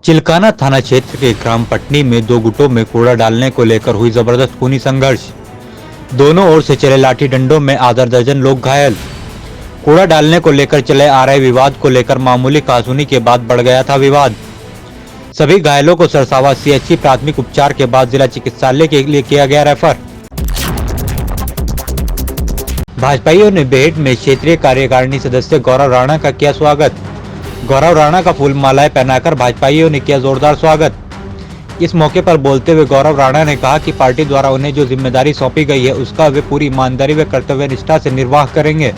चिलकाना थाना क्षेत्र के ग्राम पटनी में दो गुटों में कूड़ा डालने को लेकर हुई जबरदस्त खूनी संघर्ष। दोनों ओर से चले लाठी डंडों में आधा दर्जन लोग घायल। कूड़ा डालने को लेकर चले आ रहे विवाद को लेकर मामूली कहासुनी के बाद बढ़ गया था विवाद। सभी घायलों को सरसावा सीएचसी प्राथमिक उपचार के बाद जिला चिकित्सालय के लिए किया गया रेफर। भाजपाइयों ने बेहट में क्षेत्रीय कार्यकारिणी सदस्य गौरव राणा का किया स्वागत। गौरव राणा का फूल मालाएं पहनाकर भाजपाइयों ने किया जोरदार स्वागत। इस मौके पर बोलते हुए गौरव राणा ने कहा कि पार्टी द्वारा उन्हें जो जिम्मेदारी सौंपी गई है उसका वे पूरी ईमानदारी व कर्तव्य निष्ठा से निर्वाह करेंगे।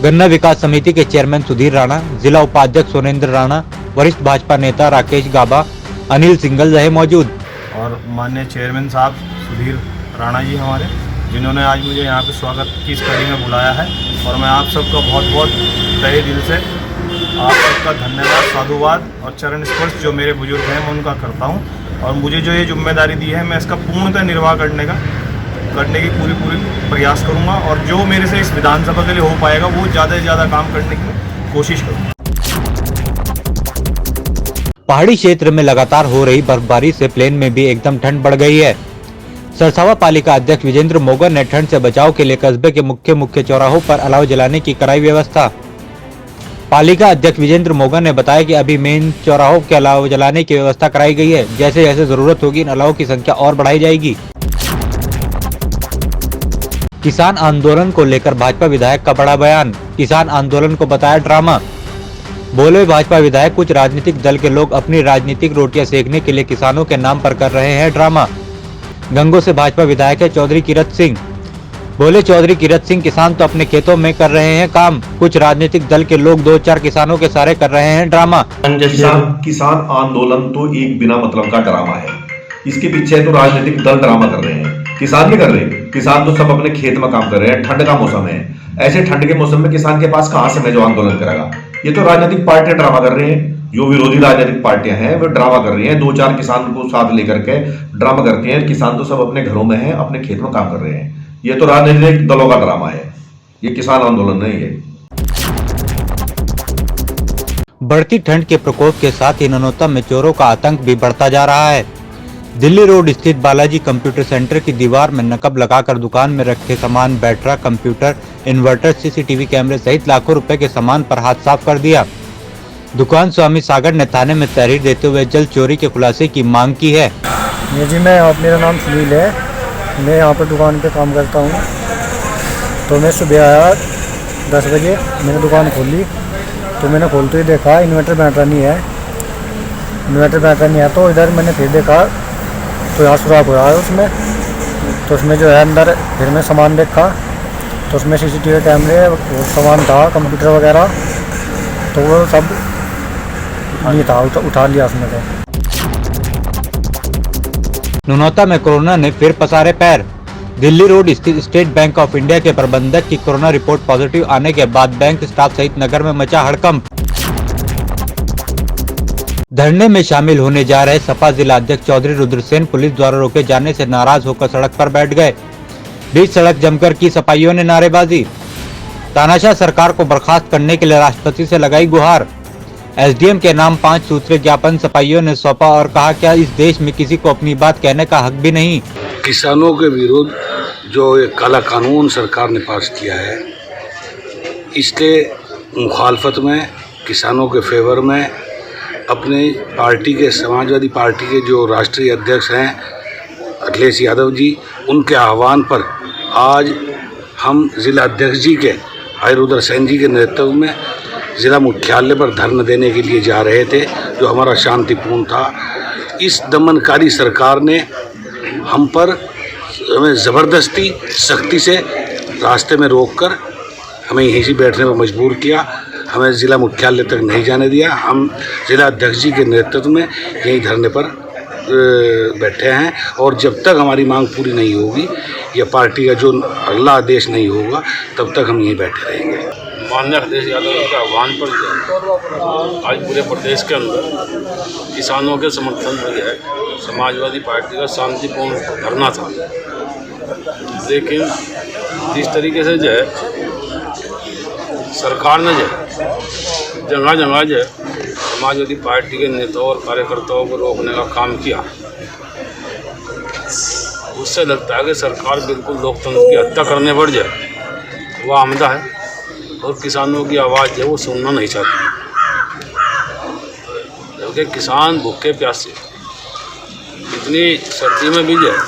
गन्ना विकास समिति के चेयरमैन सुधीर राणा, जिला उपाध्यक्ष सोनेंद्र राणा, वरिष्ठ भाजपा नेता राकेश गाबा, अनिल सिंगल रहे मौजूद। और माननीय चेयरमैन साहब सुधीर राणा जी हमारे, जिन्होंने आज मुझे यहाँ पे स्वागत की इस कड़ी में बुलाया है, और मैं आप सबका बहुत बहुत तहे दिल से आप सबका धन्यवाद, साधुवाद और चरण स्पर्श जो मेरे बुजुर्ग हैं मैं उनका करता हूँ। और मुझे जो ये जिम्मेदारी दी है मैं इसका पूर्णतः निर्वाह करने की पूरी प्रयास करूँगा, और जो मेरे से इस विधानसभा के लिए हो पाएगा वो ज़्यादा से ज़्यादा काम करने की कोशिश करूँगा। पहाड़ी क्षेत्र में लगातार हो रही बर्फबारी से प्लेन में भी एकदम ठंड बढ़ गई है। सरसावा पालिका अध्यक्ष विजेंद्र मोगर ने ठंड से बचाव के लिए कस्बे के मुख्य चौराहों पर अलाव जलाने की कराई व्यवस्था। पालिका अध्यक्ष विजेंद्र मोगर ने बताया कि अभी मेन चौराहों के अलाव जलाने की व्यवस्था कराई गई है। जैसे जैसे जरूरत होगी इन अलाव की संख्या और बढ़ाई जाएगी। किसान आंदोलन को लेकर भाजपा विधायक का बड़ा बयान। किसान आंदोलन को बताया ड्रामा। बोले भाजपा विधायक, कुछ राजनीतिक दल के लोग अपनी राजनीतिक रोटियां सेकने के लिए किसानों के नाम पर कर रहे हैं ड्रामा। गंगो से भाजपा विधायक है चौधरी किरत सिंह। बोले चौधरी किरत सिंह, किसान तो अपने खेतों में कर रहे हैं काम, कुछ राजनीतिक दल के लोग 2-4 किसानों के सारे कर रहे हैं ड्रामा। किसान आंदोलन तो एक बिना मतलब का ड्रामा है। इसके पीछे तो राजनीतिक दल ड्रामा कर रहे हैं, किसान नहीं कर रहे। किसान तो सब अपने खेत में काम कर रहे हैं। ठंड का मौसम है, ऐसे ठंड के मौसम में किसान के पास कहां समय जो आंदोलन करेगा। ये तो राजनीतिक पार्टियां ड्रामा कर रहे हैं। जो विरोधी राजनीतिक पार्टियां हैं वो ड्रामा कर रही हैं, 2-4 किसान को साथ लेकर के ड्रामा करती हैं। किसान तो सब अपने घरों में हैं, अपने खेत में काम कर रहे हैं। ये तो राजनीतिक दलों का ड्रामा है, ये किसान आंदोलन नहीं है। बढ़ती ठंड के प्रकोप के साथ ही ननौता में चोरों का आतंक भी बढ़ता जा रहा है। दिल्ली रोड स्थित बालाजी कंप्यूटर सेंटर की दीवार में नकब लगाकर दुकान में रखे सामान, बैटरा, कंप्यूटर, इन्वर्टर, सीसीटीवी कैमरे सहित लाखों रुपए के सामान पर हाथ साफ कर दिया। दुकान स्वामी सागर ने थाने में तहरीर देते हुए जल्द चोरी के खुलासे की मांग की है। जी, मेरा नाम सुनील है। मैं यहाँ पर दुकान पे काम करता हूँ। तो मैं सुबह आया 10 बजे, मैंने दुकान खोली। तो मैंने खोलते ही देखा इन्वर्टर बैटरा नहीं है। तो इधर मैंने फिर देखा तो यहाँ सुराख हुआ है उसमें। तो उसमें जो है अंदर फिर मैं सामान देखा तो उसमें सीसीटीवी कैमरे और सामान था, कंप्यूटर वगैरह, तो वो सब नहीं था, उठा लिया उसमें से। ननौता में कोरोना ने फिर पसारे पैर। दिल्ली रोड स्थित स्टेट बैंक ऑफ इंडिया के प्रबंधक की कोरोना रिपोर्ट पॉजिटिव आने के बाद बैंक स्टाफ सहित नगर में मचा हड़कंप। धरने में शामिल होने जा रहे सपा जिला अध्यक्ष चौधरी रुद्रसेन पुलिस द्वारा रोके जाने से नाराज होकर सड़क पर बैठ गए। बीच सड़क जमकर की सपाइयों ने नारेबाजी। तानाशाह सरकार को बर्खास्त करने के लिए राष्ट्रपति से लगाई गुहार। एसडीएम के नाम 5 सूत्रीय ज्ञापन सपाइयों ने सौंपा और कहा, क्या इस देश में किसी को अपनी बात कहने का हक भी नहीं। किसानों के विरुद्ध जो एक काला कानून सरकार ने पास किया है, इसके मुखालफत में, किसानों के फेवर में अपने पार्टी के, समाजवादी पार्टी के जो राष्ट्रीय अध्यक्ष हैं अखिलेश यादव जी, उनके आह्वान पर आज हम जिला अध्यक्ष जी के भाई रुद्रसेन जी के नेतृत्व में जिला मुख्यालय पर धरना देने के लिए जा रहे थे, जो हमारा शांतिपूर्ण था। इस दमनकारी सरकार ने हम पर हमें ज़बरदस्ती, सख्ती से रास्ते में रोककर हमें यहीं से बैठने पर मजबूर किया। हमें ज़िला मुख्यालय तक नहीं जाने दिया। हम जिला अध्यक्ष जी के नेतृत्व में यहीं धरने पर बैठे हैं, और जब तक हमारी मांग पूरी नहीं होगी या पार्टी का जो अगला आदेश नहीं होगा तब तक हम यहीं बैठे रहेंगे। माननीय अखिलेश यादव के आह्वान पर आज पूरे प्रदेश के अंदर किसानों के समर्थन में जो है समाजवादी पार्टी का शांतिपूर्ण धरना था। लेकिन जिस तरीके से जो है सरकार ने जो जगह जगह जो है समाजवादी पार्टी के नेताओं और कार्यकर्ताओं को रोकने का काम किया, उससे लगता है कि सरकार बिल्कुल लोकतंत्र की हत्या करने बढ़ जाए। वो आमदा है और किसानों की आवाज़ है वो सुनना नहीं चाहती, क्योंकि किसान भूखे प्यासे इतनी सर्दी में भी जाए,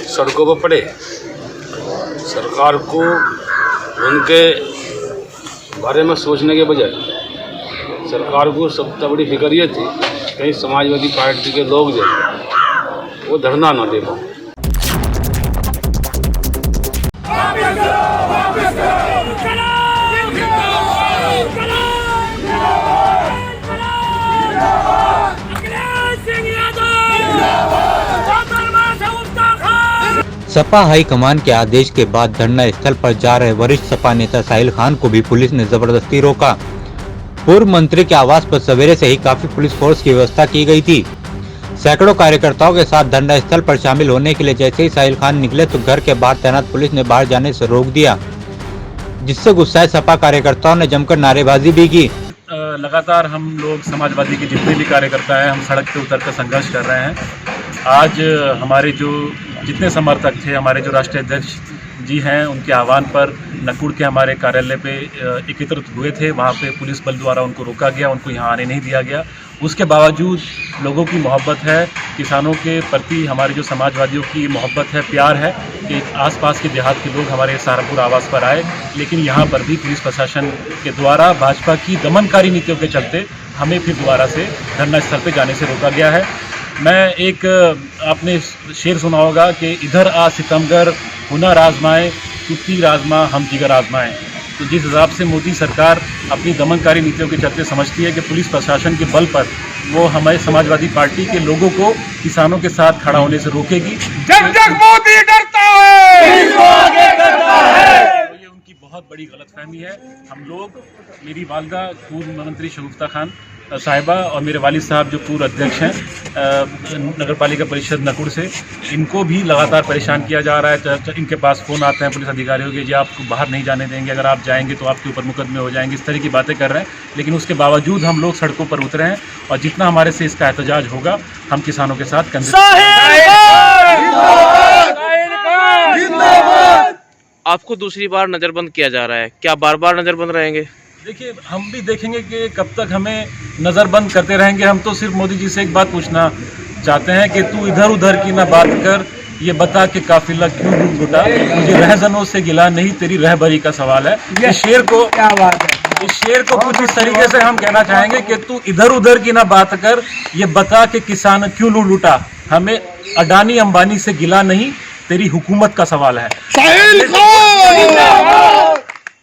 सड़कों पर पड़े। सरकार को उनके बारे में सोचने के बजाय सरकार को सबसे बड़ी फिक्र ये थी कहीं समाजवादी पार्टी के लोग जो वो धरना ना दे पाए। सपा हाईकमान के आदेश के बाद धरना स्थल पर जा रहे वरिष्ठ सपा नेता साहिल खान को भी पुलिस ने जबरदस्ती रोका। पूर्व मंत्री के आवास पर सवेरे से ही काफी पुलिस फोर्स की व्यवस्था की गई थी। सैकड़ों कार्यकर्ताओं के साथ धरना स्थल पर शामिल होने के लिए जैसे ही साहिल खान निकले तो घर के बाहर तैनात पुलिस ने बाहर जाने से रोक दिया, जिससे गुस्साए सपा कार्यकर्ताओं ने जमकर नारेबाजी भी की। लगातार हम लोग समाजवादी के जितने भी कार्यकर्ता हैं, हम सड़क पे उतरकर संघर्ष कर रहे हैं। आज हमारे जो जितने समर्थक थे, हमारे जो राष्ट्रीय अध्यक्ष जी हैं, उनके आह्वान पर नकुड़ के हमारे कार्यालय पे एकत्रित हुए थे। वहाँ पे पुलिस बल द्वारा उनको रोका गया, उनको यहाँ आने नहीं दिया गया। उसके बावजूद लोगों की मोहब्बत है, किसानों के प्रति हमारे जो समाजवादियों की मोहब्बत है, प्यार है कि आसपास के देहात के लोग हमारे सहारनपुर आवास पर आए। लेकिन यहाँ पर भी पुलिस प्रशासन के द्वारा भाजपा की दमनकारी नीतियों के चलते हमें फिर दोबारा से धरना स्थल पर जाने से रोका गया है। मैं एक आपने शेर सुना होगा कि इधर आ सितमगर हुनर आजमाए, तू तीर आजमा हम जिगर आजमाएं। तो जिस हिसाब से मोदी सरकार अपनी दमनकारी नीतियों के चलते समझती है कि पुलिस प्रशासन के बल पर वो हमारे समाजवादी पार्टी के लोगों को किसानों के साथ खड़ा होने से रोकेगी, जब तक मोदी डरता है इसको आगे करता है। तो ये उनकी बहुत बड़ी गलतफहमी है। हम लोग, मेरी वालदा पूर्व मंत्री शगुफ्ता खान साहिबा और मेरे वालिद साहब जो पूर्व अध्यक्ष हैं नगर पालिका परिषद नकुड़ से, इनको भी लगातार परेशान किया जा रहा है। इनके पास फ़ोन आते हैं पुलिस अधिकारियों के, जी आपको बाहर नहीं जाने देंगे, अगर आप जाएंगे तो आपके ऊपर मुकदमे हो जाएंगे, इस तरह की बातें कर रहे हैं। लेकिन उसके बावजूद हम लोग सड़कों पर उतरे हैं और जितना हमारे से इसका एहतजाज होगा हम किसानों के साथ आपको दूसरी बार नज़रबंद किया जा रहा है, क्या बार बार नज़रबंद रहेंगे? देखिए, हम भी देखेंगे कि कब तक हमें नज़रबंद करते रहेंगे। हम तो सिर्फ मोदी जी से एक बात पूछना चाहते हैं कि तू इधर उधर की ना बात कर, ये बता कि काफिला क्यों लुटा, मुझे रहजनों से गिला नहीं, तेरी रहबरी का सवाल है। इस शेर को क्या बात है, इस शेर को कुछ इस तरीके से हम कहना चाहेंगे कि तू इधर उधर की ना बात कर, ये बता कि किसान क्यों लूटा, हमें अडानी अंबानी से गिला नहीं, तेरी हुकूमत का सवाल है।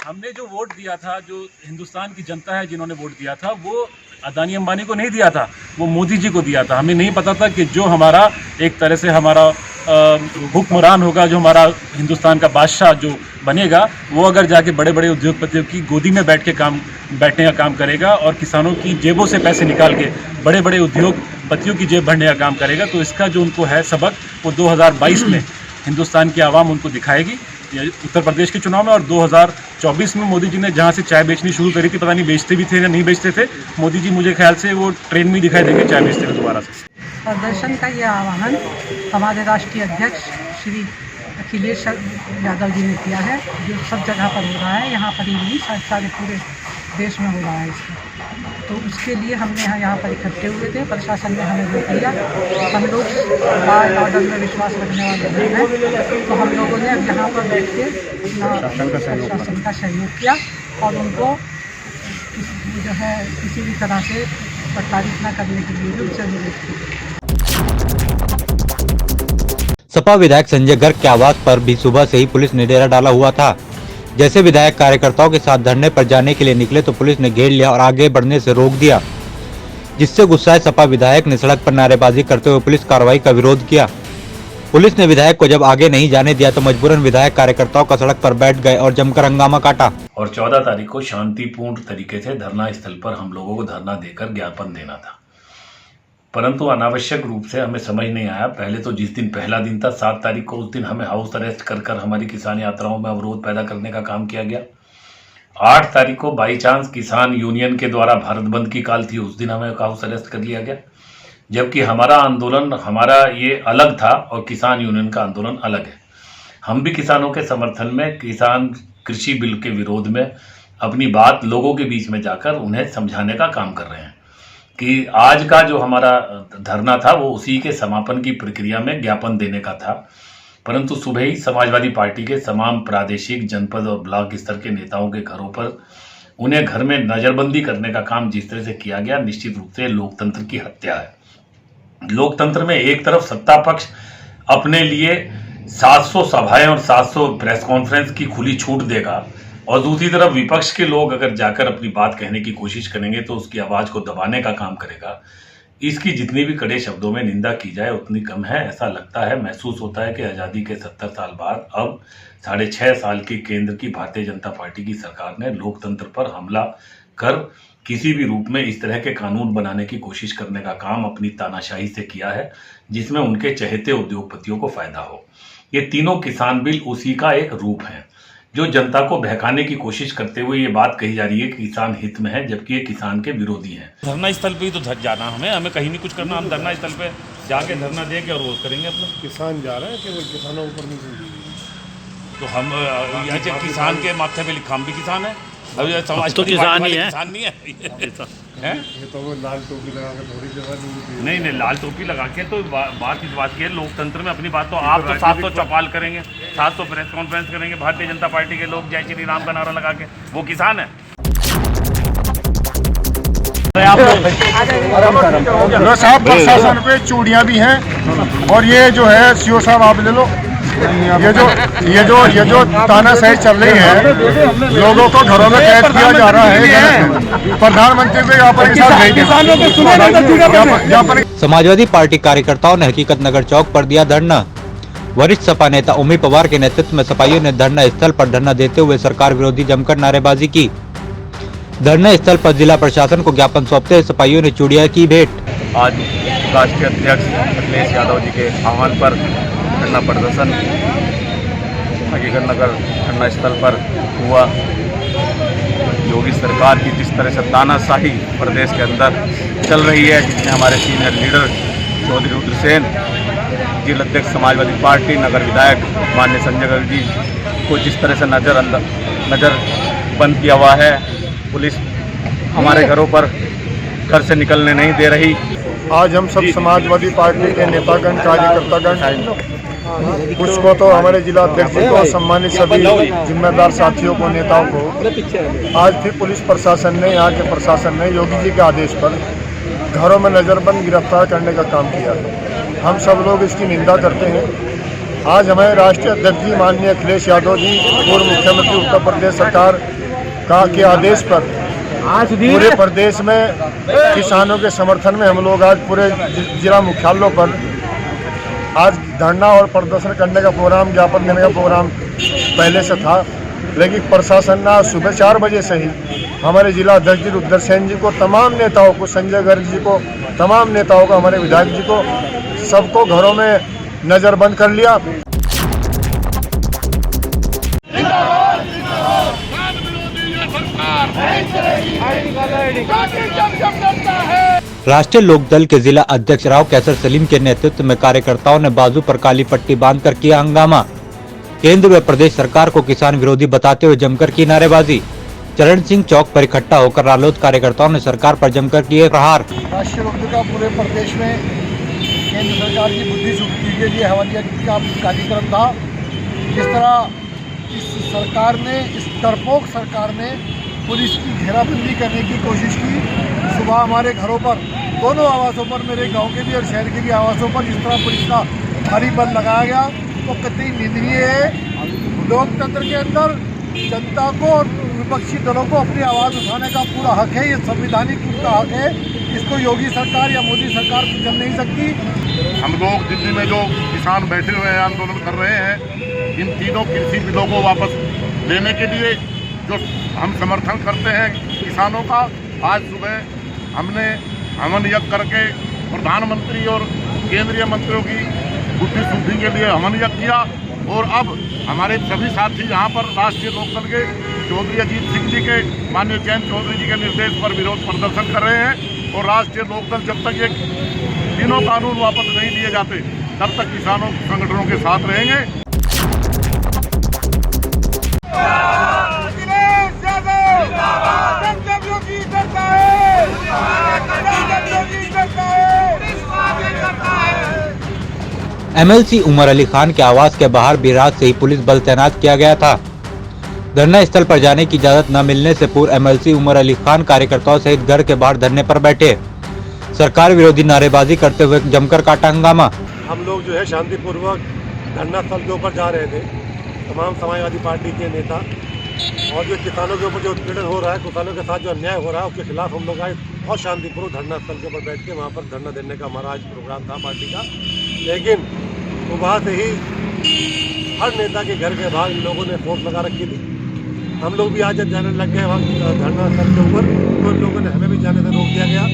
हमने जो वोट दिया था, जो हिंदुस्तान की जनता है जिन्होंने वोट दिया था, वो अदानी अंबानी को नहीं दिया था, वो मोदी जी को दिया था। हमें नहीं पता था कि जो हमारा एक तरह से हमारा हुक्मरान होगा, जो हमारा हिंदुस्तान का बादशाह जो बनेगा, वो अगर जाके बड़े बड़े उद्योगपतियों की गोदी में बैठने का काम करेगा और किसानों की जेबों से पैसे निकाल के बड़े बड़े उद्योगपतियों की जेब भरने का काम करेगा। तो इसका जो उनको है सबक, वो 2022 में हिंदुस्तान की आवाम उनको दिखाएगी, उत्तर प्रदेश के चुनाव में। और 2024 में मोदी जी ने जहां से चाय बेचनी शुरू करी थी, पता नहीं बेचते भी थे या नहीं बेचते थे, मोदी जी मुझे ख्याल से वो ट्रेन में दिखाई देंगे चाय बेचते हुए दोबारा से। प्रदर्शन का ये आह्वान हमारे राष्ट्रीय अध्यक्ष श्री अखिलेश यादव जी ने किया है, जो सब जगह पर हो रहा है, यहाँ पर ही नहीं सारे पूरे देश में हो रहा है इसका। तो उसके लिए हमने यहाँ पर इकट्ठे हुए थे, प्रशासन ने हमें रोक लिया। हम लोग लॉ एंड ऑर्डर में विश्वास रखने वाले लोग हैं, तो हम लोगों ने अब यहाँ पर बैठ के प्रशासन का सहयोग किया और उनको जो है किसी भी तरह से प्रताड़ित न करने के लिए भी उनसे अनुरोध किया। सपा विधायक संजय गर्ग के आवास पर भी सुबह से ही पुलिस ने डेरा डाला हुआ था। जैसे विधायक कार्यकर्ताओं के साथ धरने पर जाने के लिए निकले तो पुलिस ने घेर लिया और आगे बढ़ने से रोक दिया, जिससे गुस्साए सपा विधायक ने सड़क पर नारेबाजी करते हुए पुलिस कार्रवाई का विरोध किया। पुलिस ने विधायक को जब आगे नहीं जाने दिया तो मजबूरन विधायक कार्यकर्ताओं का सड़क पर बैठ गए और जमकर हंगामा काटा। और 14 तारीख को शांतिपूर्ण तरीके से धरना स्थल पर हम लोगों को धरना देकर ज्ञापन देना था, परंतु अनावश्यक रूप से हमें समझ नहीं आया। पहले तो जिस दिन पहला दिन था 7 तारीख को, उस दिन हमें हाउस अरेस्ट कर हमारी किसान यात्राओं में अवरोध पैदा करने का काम किया गया। 8 तारीख को बाई चांस किसान यूनियन के द्वारा भारत बंद की कॉल थी, उस दिन हमें हाउस अरेस्ट कर लिया गया, जबकि हमारा आंदोलन हमारा ये अलग था और किसान यूनियन का आंदोलन अलग है। हम भी किसानों के समर्थन में किसान कृषि बिल के विरोध में अपनी बात लोगों के बीच में जाकर उन्हें समझाने का काम कर रहे हैं कि आज का जो हमारा धरना था वो उसी के समापन की प्रक्रिया में ज्ञापन देने का था। परंतु सुबह ही समाजवादी पार्टी के तमाम प्रादेशिक, जनपद और ब्लॉक स्तर के नेताओं के घरों पर उन्हें घर में नज़रबंदी करने का काम जिस तरह से किया गया, निश्चित रूप से लोकतंत्र की हत्या है। लोकतंत्र में एक तरफ सत्ता पक्ष अपने लिए 700 सभाएं और 700 प्रेस कॉन्फ्रेंस की खुली छूट देगा और दूसरी तरफ विपक्ष के लोग अगर जाकर अपनी बात कहने की कोशिश करेंगे तो उसकी आवाज़ को दबाने का काम करेगा। इसकी जितनी भी कड़े शब्दों में निंदा की जाए उतनी कम है। ऐसा लगता है, महसूस होता है कि आज़ादी के 70 साल बाद अब 6.5 साल की केंद्र की भारतीय जनता पार्टी की सरकार ने लोकतंत्र पर हमला कर किसी भी रूप में इस तरह के कानून बनाने की कोशिश करने का काम अपनी तानाशाही से किया है, जिसमें उनके चहेते उद्योगपतियों को फायदा हो। ये तीनों किसान बिल उसी का एक रूप है, जो जनता को बहकाने की कोशिश करते हुए ये बात कही जा रही है कि किसान हित में है, जबकि ये किसान के विरोधी हैं। धरना स्थल पे ही तो जाना हमें कहीं नहीं कुछ करना। हम धरना स्थल पे जाके धरना देंगे और वो करेंगे अपना। किसान जा रहे हैं, केवल किसानों को परमिशन तो हम यहाँ किसान के माथे पे लिखा, हम भी किसान है। अभी समाज तो किसान ही है, किसान नहीं है, ये तो वो लाल टोपी लगा के थोड़ी जगह नहीं लाल टोपी लगा के तो बात इस बात की है, लोकतंत्र में अपनी बात तो आप तो 700 चौपाल करेंगे, 700 प्रेस कॉन्फ्रेंस करेंगे, भारतीय जनता पार्टी के लोग जय श्री राम का नारा लगा के, वो किसान है। साहब प्रशासन पे चूड़ियाँ भी हैं और ये जो है सीओ साहब आप ले लो, ये जो तानाशाही चल रही है, लोगों को घरों में कैद किया जा रहा है। प्रधानमंत्री को यहाँ पर समाजवादी पार्टी कार्यकर्ताओं ने हकीकत नगर चौक पर दिया धरना। वरिष्ठ सपा नेता ओमी पवार के नेतृत्व में सपाइयों ने धरना स्थल पर धरना देते हुए सरकार विरोधी जमकर नारेबाजी की। धरना स्थल पर जिला प्रशासन को ज्ञापन सौंपते हुए सपाइयों ने चूड़ियां की भेंट। आज राष्ट्रीय अध्यक्ष अखिलेश यादव जी के आह्वान पर धरना प्रदर्शन हकीकत नगर धरना स्थल पर हुआ। योगी सरकार की जिस तरह से तानाशाही प्रदेश के अंदर चल रही है, जिसमें हमारे सीनियर लीडर चौधरी रुद्रसेन, जिला अध्यक्ष समाजवादी पार्टी, नगर विधायक माननीय संजय गर्ग जी को जिस तरह से नज़र बंद किया हुआ है, पुलिस हमारे घरों पर घर से निकलने नहीं दे रही। आज हम सब समाजवादी पार्टी के नेतागण, कार्यकर्तागण, कुछ को तो हमारे जिला अध्यक्ष जी को, सम्मानित सभी जिम्मेदार साथियों को, नेताओं को आज फिर पुलिस प्रशासन ने, यहाँ के प्रशासन ने योगी जी के आदेश पर घरों में नज़रबंद गिरफ्तार करने का काम किया। हम सब लोग इसकी निंदा करते हैं। आज हमारे राष्ट्रीय अध्यक्ष जी माननीय अखिलेश यादव जी, पूर्व मुख्यमंत्री उत्तर प्रदेश सरकार के आदेश पर आज पूरे प्रदेश में किसानों के समर्थन में हम लोग आज पूरे जिला मुख्यालयों पर आज धरना और प्रदर्शन करने का प्रोग्राम, ज्ञापन देने का प्रोग्राम पहले से था, लेकिन प्रशासन ने सुबह 4 बजे से ही हमारे जिला अध्यक्ष जी रुद्रसेन जी को, तमाम नेताओं को, संजय गर्ग जी को, तमाम नेताओं को, हमारे विधायक जी को, सबको घरों में नज़रबंद कर लिया। राष्ट्रीय लोकदल के जिला अध्यक्ष राव कैसर सलीम के नेतृत्व में कार्यकर्ताओं ने बाजू पर काली पट्टी बांधकर किया हंगामा। केंद्र व प्रदेश सरकार को किसान विरोधी बताते हुए जमकर की नारेबाजी। चरण सिंह चौक पर इकट्ठा होकर रालोद कार्यकर्ताओं ने सरकार पर जमकर किए प्रहार। राष्ट्रीय लोकदल का पूरे प्रदेश में केंद्र सरकार की बुद्धिशुद्धि के लिए हवालिया का कार्यक्रम था। जिस तरह इस सरकार ने, इस डरपोक सरकार ने पुलिस की घेराबंदी करने की कोशिश की। सुबह हमारे घरों पर, दोनों आवासों पर, मेरे गांव के भी और शहर के भी आवासों पर जिस तरह पुलिस का भारी बल लगाया गया, वो कतई निंदनीय है। लोकतंत्र के अंदर जनता को और विपक्षी दलों को अपनी आवाज़ उठाने का पूरा हक है, ये संवैधानिक उनका हक है। इसको योगी सरकार या मोदी सरकार कुचल नहीं सकती। हम लोग दिल्ली में जो किसान बैठे हुए हैं, आंदोलन कर रहे हैं, इन तीनों कृषि बिलों को वापस लेने के लिए जो हम समर्थन करते हैं किसानों का, आज सुबह हमने हवन यज्ञ करके प्रधानमंत्री और केंद्रीय मंत्रियों की बुद्धिशुद्धि के लिए हवन यज्ञ किया। और अब हमारे सभी साथी यहाँ पर राष्ट्रीय लोकदल के चौधरी अजीत सिंह जी के, माननीय जयंत चौधरी जी के निर्देश पर विरोध प्रदर्शन कर रहे हैं। और राष्ट्रीय लोकदल जब तक ये तीनों कानून वापस नहीं लिए जाते तब तक किसानों संगठनों के साथ रहेंगे। एमएलसी उमर अली खान के आवास के बाहर भी रात से ही पुलिस बल तैनात किया गया था। धरना स्थल पर जाने की इजाजत न मिलने से पूर्व एमएलसी उमर अली खान कार्यकर्ताओं सहित घर के बाहर धरने पर बैठे। सरकार विरोधी नारेबाजी करते हुए जमकर काटा हंगामा। हम लोग जो है शांतिपूर्वक धरना स्थल के ऊपर जा रहे थे, तमाम समाजवादी पार्टी के नेता, और जो किसानों के ऊपर जो उत्पीड़न हो रहा है, किसानों के साथ जो अन्याय हो रहा है, उसके खिलाफ हम लोग आए बहुत शांतिपूर्वक धरना स्थल के ऊपर बैठ के वहाँ पर धरना देने का हमारा आज प्रोग्राम था पार्टी का। लेकिन सुबह से ही हर नेता के घर के बाहर इन लोगों ने फोर्स लगा रखी थी। हम लोग भी आज जब जाने लग गए वहाँ धरना स्थल के ऊपर, तो इन लोगों ने हमें भी जाने से रोक दिया गया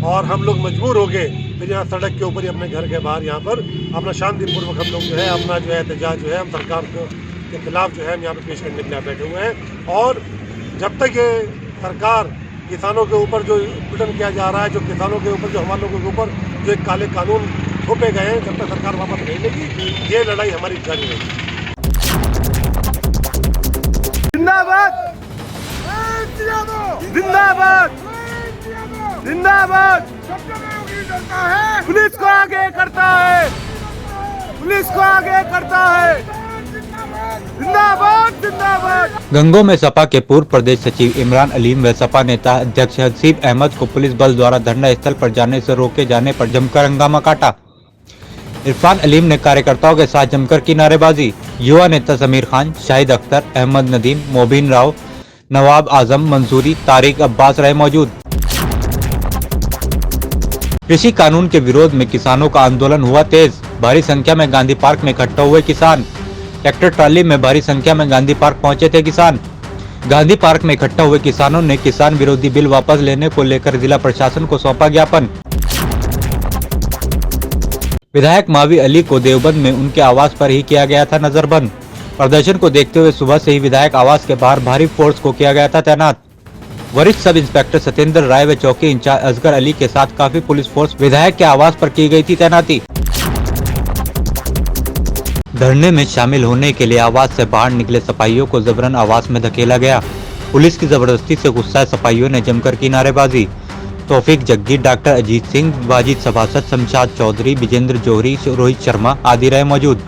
और हम लोग मजबूर हो गए फिर यहाँ सड़क के ऊपर ही अपने घर के बाहर यहाँ पर अपना शांतिपूर्वक हम लोग जो है अपना जो है एहतजाज जो है हम सरकार के खिलाफ जो है हम यहाँ पर पेश करने के लिए बैठे हुए हैं। और जब तक ये सरकार किसानों के ऊपर जो उत्पीड़न किया जा रहा है, जो किसानों के ऊपर, जो हमारे लोगों के ऊपर जो एक काले कानून थोपे गए हैं, जब तक सरकार वापस नहीं लेगी, ये लड़ाई हमारी जारी रहेगी। जिंदाबाद जिंदाबाद जिंदाबाद। पुलिस को आगे करता है, पुलिस को आगे करता है। जिंदाबाद जिंदाबाद। गंगों में सपा के पूर्व प्रदेश सचिव इमरान अलीम व सपा नेता अध्यक्ष हसीब अहमद को पुलिस बल द्वारा धरना स्थल पर जाने से रोके जाने पर जमकर हंगामा काटा। इरफान अलीम ने कार्यकर्ताओं के साथ जमकर की नारेबाजी। युवा नेता समीर खान, शाहिद अख्तर, अहमद नदीम, मोबिन राव, नवाब आजम मंसूरी, तारिक अब्बास रहे मौजूद। कृषि कानून के विरोध में किसानों का आंदोलन हुआ तेज। भारी संख्या में गांधी पार्क में इकट्ठा हुए किसान। ट्रैक्टर ट्राली में भारी संख्या में गांधी पार्क पहुंचे थे किसान। गांधी पार्क में इकट्ठा हुए किसानों ने किसान विरोधी बिल वापस लेने को लेकर जिला प्रशासन को सौंपा ज्ञापन। विधायक मावी अली को देवबंद में उनके आवास पर ही किया गया था नजरबंद। प्रदर्शन को देखते हुए सुबह से ही विधायक आवास के बाहर भारी फोर्स को किया गया था तैनात। वरिष्ठ सब इंस्पेक्टर सत्येंद्र राय व चौकी इंचार्ज असगर अली के साथ काफी पुलिस फोर्स विधायक के आवास पर की गई थी तैनाती। धरने में शामिल होने के लिए आवास से बाहर निकले सिपाहियों को जबरन आवास में धकेला गया। पुलिस की जबरदस्ती से गुस्साए सिपाहियों ने जमकर की नारेबाजी। तौफीक जग्गी, डॉक्टर अजीत सिंह, वाजिद सभासद, शमशाद चौधरी, विजेंद्र जौहरी, रोहित शर्मा आदि रहे मौजूद।